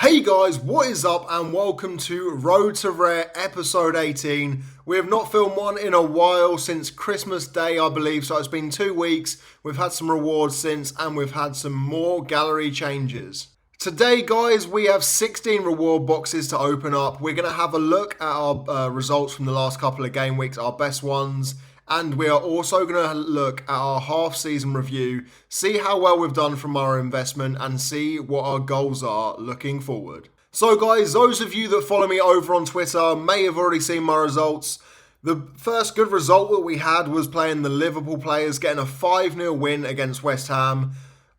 Hey guys, what is up and welcome to Road to Rare episode 18. We have not filmed one in a while since Christmas Day, I believe, so it's been 2 weeks. We've had some rewards since and we've had some more gallery changes. Today guys, we have 16 reward boxes to open up. We're going to have a look at our results from the last couple of game weeks, our best ones. And we are also going to look at our half-season review, see how well we've done from our investment, and see what our goals are looking forward. So guys, those of you that follow me over on Twitter may have already seen my results. The first good result that we had was playing the Liverpool players, getting a 5-0 win against West Ham.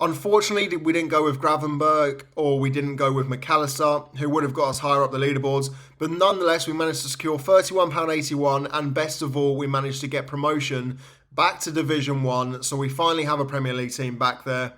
Unfortunately, we didn't go with Gravenberg or we didn't go with McAllister, who would have got us higher up the leaderboards. But nonetheless, we managed to secure £31.81 and best of all, we managed to get promotion back to Division 1. So we finally have a Premier League team back there.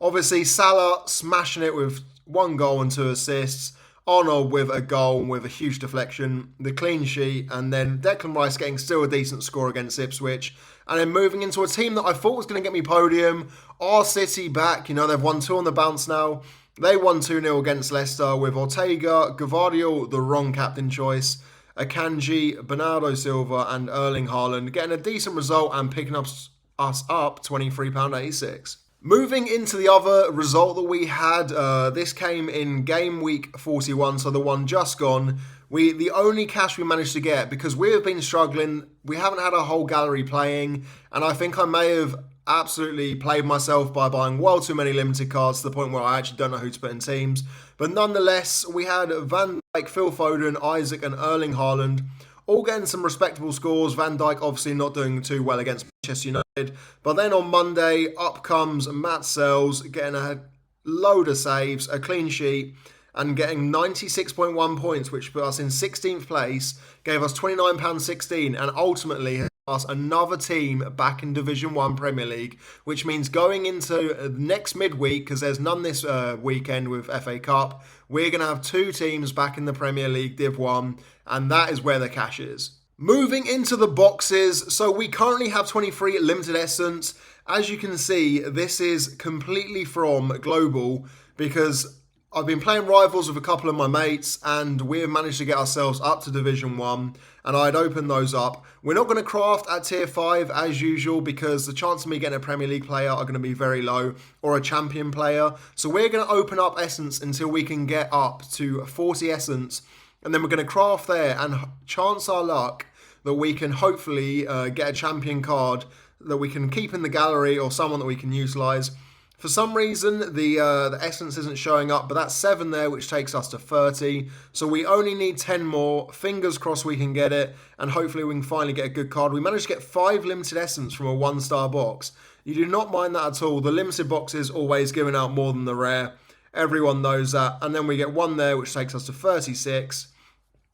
Obviously, Salah smashing it with 1 goal and 2 assists. Arnold with a goal with a huge deflection, the clean sheet, and then Declan Rice getting still a decent score against Ipswich. And then moving into a team that I thought was going to get me podium, our City back. They've won 2 on the bounce now. They won 2-0 against Leicester with Ortega, Gavardio, the wrong captain choice, Akanji, Bernardo Silva, and Erling Haaland getting a decent result and picking us up £23.86. Moving into the other result that we had, this came in game week 41, so the one just gone. The only cash we managed to get, because we have been struggling, we haven't had a whole gallery playing, and I think I may have absolutely played myself by buying well too many limited cards to the point where I actually don't know who to put in teams. But nonetheless, we had Van Dijk, Phil Foden, Isaac, and Erling Haaland all getting some respectable scores. Van Dijk obviously not doing too well against Manchester United. But then on Monday, up comes Matt Sells, getting a load of saves, a clean sheet, and getting 96.1 points, which put us in 16th place, gave us £29.16, and ultimately us another team back in Division 1 Premier League, which means going into next midweek, because there's none this weekend with FA Cup, we're going to have 2 teams back in the Premier League Div 1, and that is where the cash is. Moving into the boxes, so we currently have 23 limited essence. As you can see, this is completely from Global, because I've been playing rivals with a couple of my mates and we've managed to get ourselves up to Division 1 and I'd open those up. We're not going to craft at Tier 5 as usual because the chance of me getting a Premier League player are going to be very low or a champion player. So we're going to open up essence until we can get up to 40 essence and then we're going to craft there and chance our luck that we can hopefully get a champion card that we can keep in the gallery or someone that we can utilise. For some reason, the essence isn't showing up, but that's 7 there, which takes us to 30. So we only need 10 more. Fingers crossed we can get it, and hopefully we can finally get a good card. We managed to get 5 limited essence from a 1-star box. You do not mind that at all. The limited box is always giving out more than the rare. Everyone knows that. And then we get 1 there, which takes us to 36.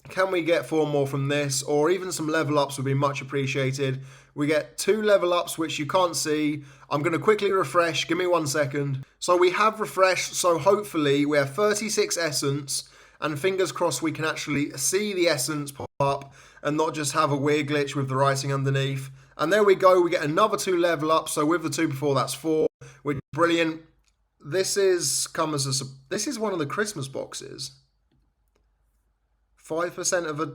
Can we get 4 more from this, or even some level ups would be much appreciated. We get 2 level ups, which you can't see. I'm going to quickly refresh. Give me 1 second. So we have refreshed. So hopefully we have 36 essence. And fingers crossed we can actually see the essence pop up and not just have a weird glitch with the writing underneath. And there we go. We get another 2 level ups. So with the 2 before, that's 4, which is brilliant. This is one of the Christmas boxes. 5% of a...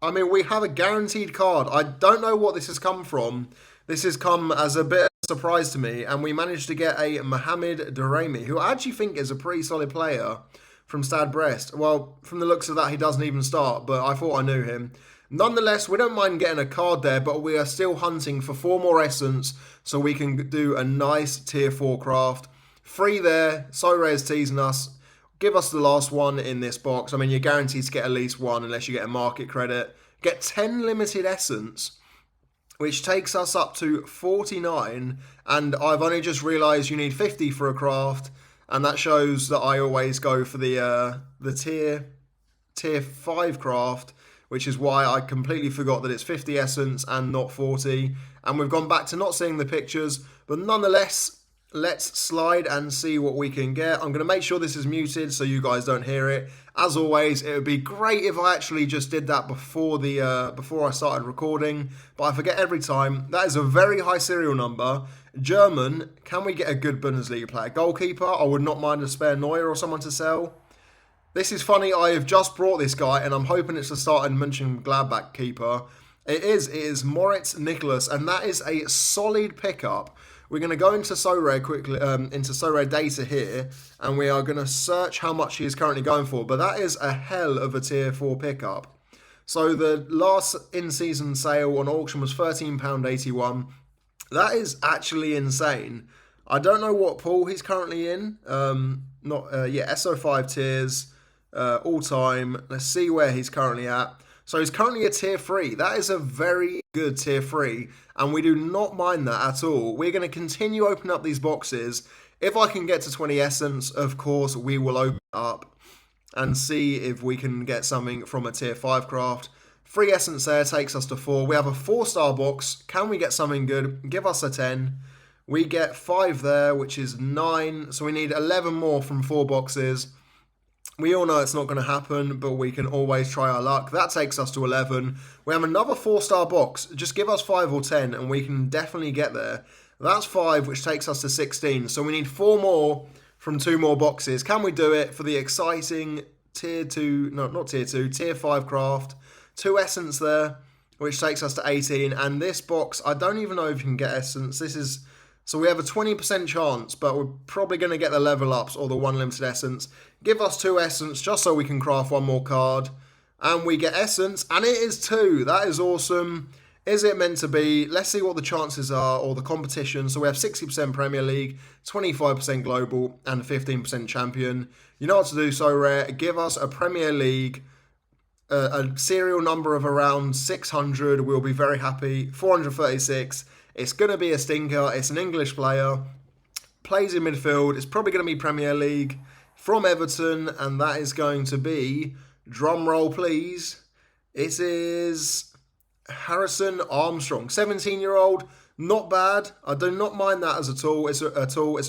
I mean, we have a guaranteed card. I don't know what this has come from. This has come as a bit of a surprise to me. And we managed to get a Mohamed Daremi, who I actually think is a pretty solid player from Stade Brest. Well, from the looks of that, he doesn't even start, but I thought I knew him. Nonetheless, we don't mind getting a card there, but we are still hunting for 4 more essence so we can do a nice Tier 4 craft. 3 there. Sorare is teasing us. Give us the last one in this box. I mean, you're guaranteed to get at least 1 unless you get a market credit. Get 10 limited essence, which takes us up to 49. And I've only just realised you need 50 for a craft. And that shows that I always go for the tier 5 craft, which is why I completely forgot that it's 50 essence and not 40. And we've gone back to not seeing the pictures. But nonetheless, let's slide and see what we can get. I'm going to make sure this is muted so you guys don't hear it. As always, it would be great if I actually just did that before I started recording, but I forget every time. That is a very high serial number. German, can we get a good Bundesliga player? Goalkeeper, I would not mind a spare Neuer or someone to sell. This is funny, I have just brought this guy and I'm hoping it's a starting Mönchengladbach keeper. It is Moritz Nicholas, and that is a solid pickup. We're going to go into Sorare quickly, into Sorare data here, and we are going to search how much he is currently going for. But that is a hell of a tier 4 pickup. So the last in-season sale on auction was £13.81. That is actually insane. I don't know what pool he's currently in. SO5 tiers, all time. Let's see where he's currently at. So he's currently a tier 3. That is a very good tier 3, and we do not mind that at all. We're going to continue opening up these boxes. If I can get to 20 essence, of course, we will open it up and see if we can get something from a tier 5 craft. 3 essence there takes us to 4. We have a 4-star box. Can we get something good? Give us a 10. We get 5 there, which is 9. So we need 11 more from 4 boxes. We all know it's not going to happen, but we can always try our luck. That takes us to 11. We have another 4-star box. Just give us 5 or 10 and we can definitely get there. That's 5, which takes us to 16. So we need 4 more from 2 more boxes. Can we do it for the exciting tier 2, no, not tier 2, tier 5 craft? 2 essence there, which takes us to 18. And this box, I don't even know if you can get essence. So we have a 20% chance, but we're probably going to get the level ups or the 1 limited essence. Give us 2 essence just so we can craft 1 more card. And we get essence, and it is 2. That is awesome. Is it meant to be? Let's see what the chances are, or the competition. So we have 60% Premier League, 25% Global, and 15% Champion. You know what to do, Sorare. Give us a Premier League, a serial number of around 600. We'll be very happy. 436. It's going to be a stinker. It's an English player. Plays in midfield. It's probably going to be Premier League. From Everton. And that is going to be, drum roll please, it is Harrison Armstrong. 17-year-old. Not bad. I do not mind that at all. It's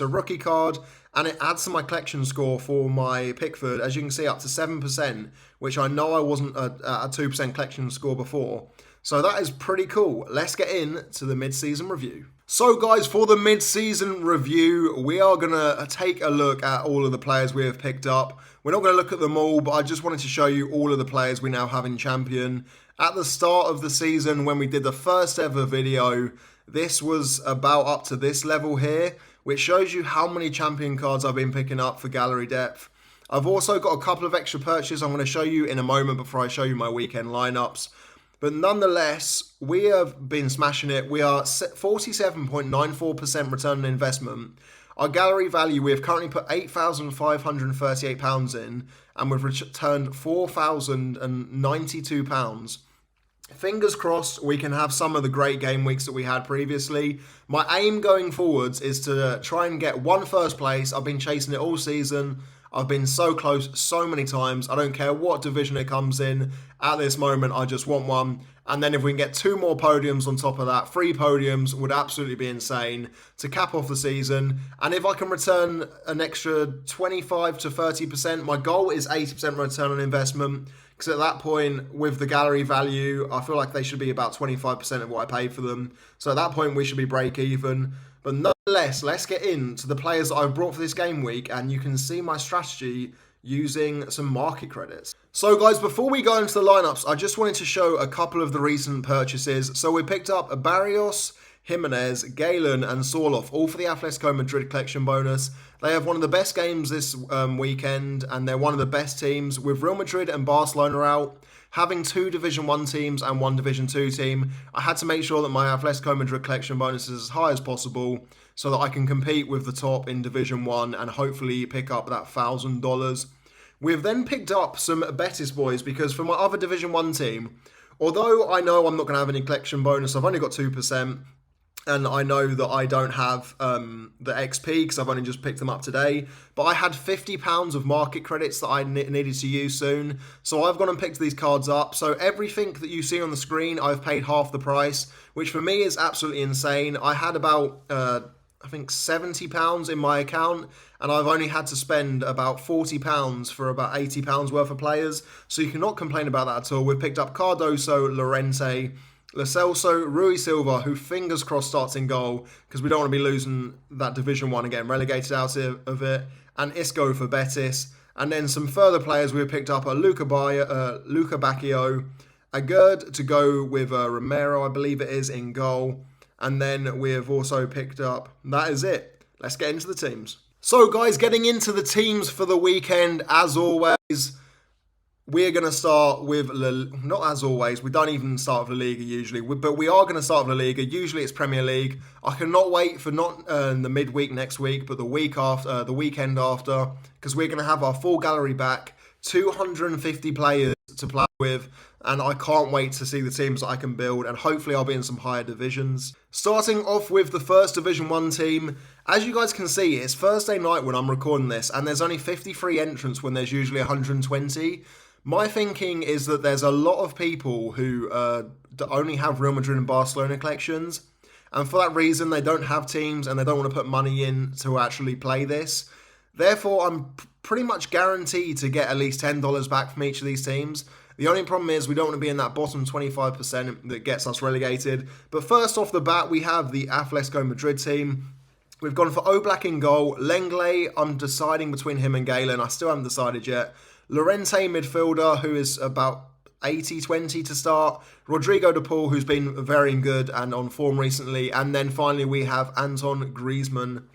a rookie card. And it adds to my collection score for my Pickford. As you can see, up to 7%. Which I know I wasn't at a 2% collection score before. So that is pretty cool. Let's get into the mid-season review. So guys, for the mid-season review, we are going to take a look at all of the players we have picked up. We're not going to look at them all, but I just wanted to show you all of the players we now have in Champion. At the start of the season, when we did the first ever video, this was about up to this level here, which shows you how many Champion cards I've been picking up for gallery depth. I've also got a couple of extra purchases I'm going to show you in a moment before I show you my weekend lineups. But nonetheless, we have been smashing it. We are 47.94% return on investment. Our gallery value, we have currently put £8,538 in, and we've returned £4,092. Fingers crossed we can have some of the great game weeks that we had previously. My aim going forwards is to try and get 1 first place. I've been chasing it all season. I've been so close so many times. I don't care what division it comes in. At this moment, I just want 1. And then if we can get 2 more podiums on top of that, 3 podiums would absolutely be insane to cap off the season. And if I can return an extra 25 to 30%, my goal is 80% return on investment. Because at that point, with the gallery value, I feel like they should be about 25% of what I paid for them. So at that point, we should be break even. But nonetheless, let's get into the players that I've brought for this game week, and you can see my strategy using some market credits. So guys, before we go into the lineups, I just wanted to show a couple of the recent purchases. So we picked up Barrios, Jimenez, Galen and Sorloff, all for the Atletico Madrid collection bonus. They have one of the best games this weekend, and they're one of the best teams. With Real Madrid and Barcelona out, having 2 Division 1 teams and 1 Division 2 team, I had to make sure that my Atletico Madrid collection bonus is as high as possible so that I can compete with the top in Division 1 and hopefully pick up that $1,000. We've then picked up some Betis boys because for my other Division 1 team, although I know I'm not going to have any collection bonus, I've only got 2%, and I know that I don't have the XP because I've only just picked them up today. But I had £50 of market credits that I needed to use soon. So I've gone and picked these cards up. So everything that you see on the screen, I've paid half the price, which for me is absolutely insane. I had about, I think, £70 in my account, and I've only had to spend about £40 for about £80 worth of players. So you cannot complain about that at all. We've picked up Cardoso, Llorente, Lo Celso, Rui Silva, who fingers crossed starts in goal because we don't want to be losing that Division 1 and getting relegated out of it, and Isco for Betis. And then some further players we picked up are Luca Bacchio, a Gerd to go with Romero, I believe it is, in goal. And then we have also picked up, that is it. Let's get into the teams. So guys, getting into the teams for the weekend, as always, we're going to start with, not as always, we don't even start with La Liga usually, but we are going to start with La Liga. Usually it's Premier League. I cannot wait for not the midweek next week, but the week after, the weekend after, because we're going to have our full gallery back, 250 players to play with, and I can't wait to see the teams that I can build, and hopefully I'll be in some higher divisions. Starting off with the first Division 1 team, as you guys can see, it's Thursday night when I'm recording this, and there's only 53 entrants when there's usually 120. My thinking is that there's a lot of people who only have Real Madrid and Barcelona collections, and for that reason they don't have teams and they don't want to put money in to actually play this. Therefore, I'm pretty much guaranteed to get at least $10 back from each of these teams. The only problem is we don't want to be in that bottom 25% that gets us relegated. But first off the bat, we have the Atletico Madrid team. We've gone for Oblak in goal. Lenglet, I'm deciding between him and Galen. I still haven't decided yet. Llorente midfielder, who is about 80-20 to start. Rodrigo de Paul, who's been very good and on form recently. And then finally we have Anton Griezmann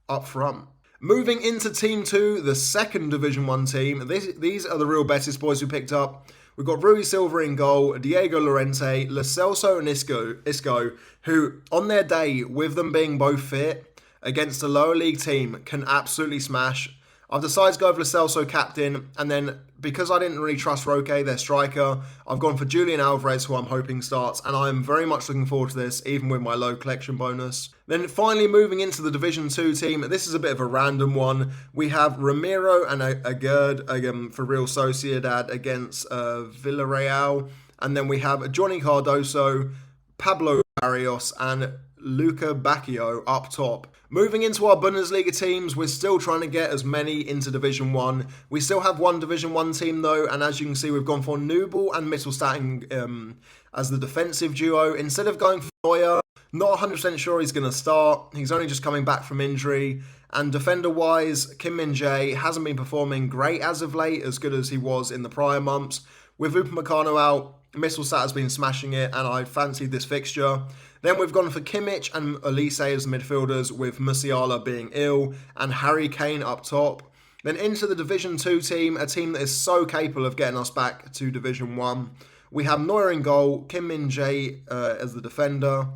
up front. Moving into Team 2, the second Division 1 team. These are the real Betis boys we picked up. We've got Rui Silva in goal, Diego Llorente, Lo Celso and Isco, who on their day, with them being both fit, against a lower league team, can absolutely smash. I've decided to go with Lo Celso captain, and then because I didn't really trust Roque, their striker, I've gone for Julian Alvarez, who I'm hoping starts, and I'm very much looking forward to this, even with my low collection bonus. Then finally moving into the Division 2 team, this is a bit of a random one. We have Ramiro and a Gerd for Real Sociedad against Villarreal, and then we have Johnny Cardoso, Pablo Barrios, and Luca Bacchio up top. Moving into our Bundesliga teams, we're still trying to get as many into Division 1. We still have one Division 1 team though, and as you can see, we've gone for Nubel and Mittelstadt as the defensive duo. Instead of going for Neuer, not 100% sure he's going to start. He's only just coming back from injury. And defender-wise, Kim Min-jae hasn't been performing great as of late, as good as he was in the prior months. With Upamecano out, Mittelstadt has been smashing it, and I fancied this fixture. Then we've gone for Kimmich and Elise as midfielders, with Musiala being ill and Harry Kane up top. Then into the Division 2 team, a team that is so capable of getting us back to Division 1. We have Neuer in goal, Kim Min-jae as the defender.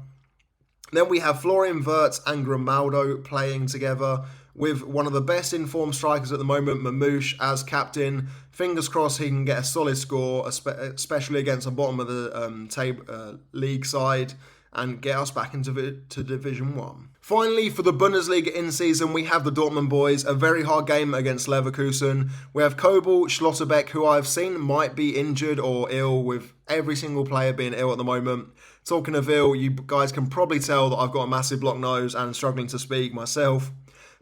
Then we have Florian Wirtz and Grimaldo playing together, with one of the best informed strikers at the moment, Mamouche, as captain. Fingers crossed he can get a solid score, especially against the bottom of the league side, and get us back into Division 1. Finally, for the Bundesliga in-season, we have the Dortmund boys, a very hard game against Leverkusen. We have Kobel, Schlotterbeck, who I've seen might be injured or ill, with every single player being ill at the moment. Talking of ill, you guys can probably tell that I've got a massive blocked nose and struggling to speak myself.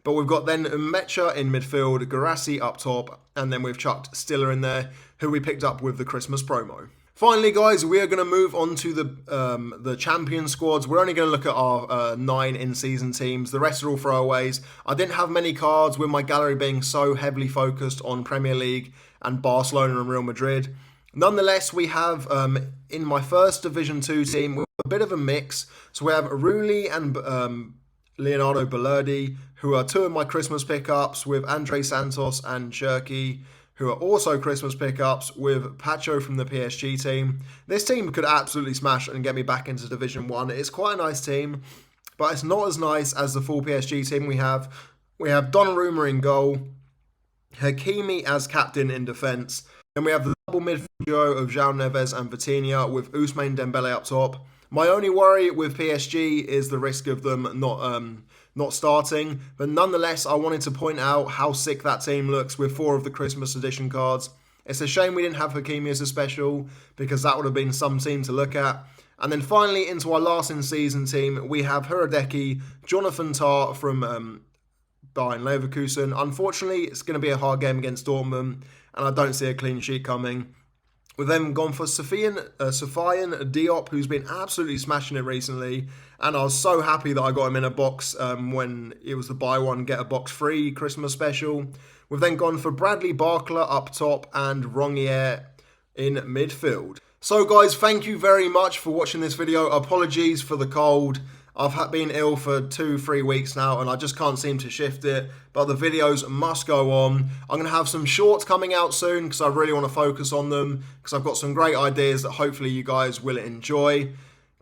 But we've got then Mecha in midfield, Garassi up top, and then we've chucked Stiller in there, who we picked up with the Christmas promo. Finally, guys, we are going to move on to the champion squads. We're only going to look at our 9 in-season teams. The rest are all throwaways. I didn't have many cards, with my gallery being so heavily focused on Premier League and Barcelona and Real Madrid. Nonetheless, we have, in my first Division 2 team, a bit of a mix. So we have Rulli and Leonardo Balerdi, who are 2 of my Christmas pickups, with Andre Santos and Cherki, who are also Christmas pickups, with Pacho from the PSG team. This team could absolutely smash and get me back into Division 1. It's quite a nice team, but it's not as nice as the full PSG team we have. We have Donnarumma in goal, Hakimi as captain in defence, and we have the double midfield duo of João Neves and Vitinha, with Ousmane Dembele up top. My only worry with PSG is the risk of them not starting, but nonetheless, I wanted to point out how sick that team looks with 4 of the Christmas edition cards. It's a shame we didn't have Hakimi as a special, because that would have been some team to look at. And then finally, into our last in-season team, we have Hradecki, Jonathan Tah from Bayern Leverkusen. Unfortunately, it's going to be a hard game against Dortmund, and I don't see a clean sheet coming. We've then gone for Sofiane Diop, who's been absolutely smashing it recently, and I was so happy that I got him in a box when it was the buy one, get a box free Christmas special. We've then gone for Bradley Barkla up top and Rongier in midfield. So guys, thank you very much for watching this video. Apologies for the cold. I've been ill for 2-3 weeks now and I just can't seem to shift it, but the videos must go on. I'm going to have some shorts coming out soon because I really want to focus on them because I've got some great ideas that hopefully you guys will enjoy.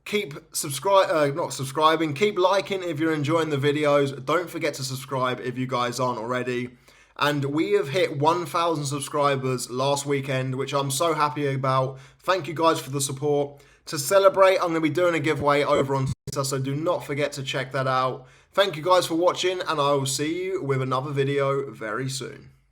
Keep not subscribing, keep liking if you're enjoying the videos. Don't forget to subscribe if you guys aren't already. And we have hit 1,000 subscribers last weekend, which I'm so happy about. Thank you guys for the support. To celebrate, I'm going to be doing a giveaway over on Twitter, so do not forget to check that out. Thank you guys for watching, and I will see you with another video very soon.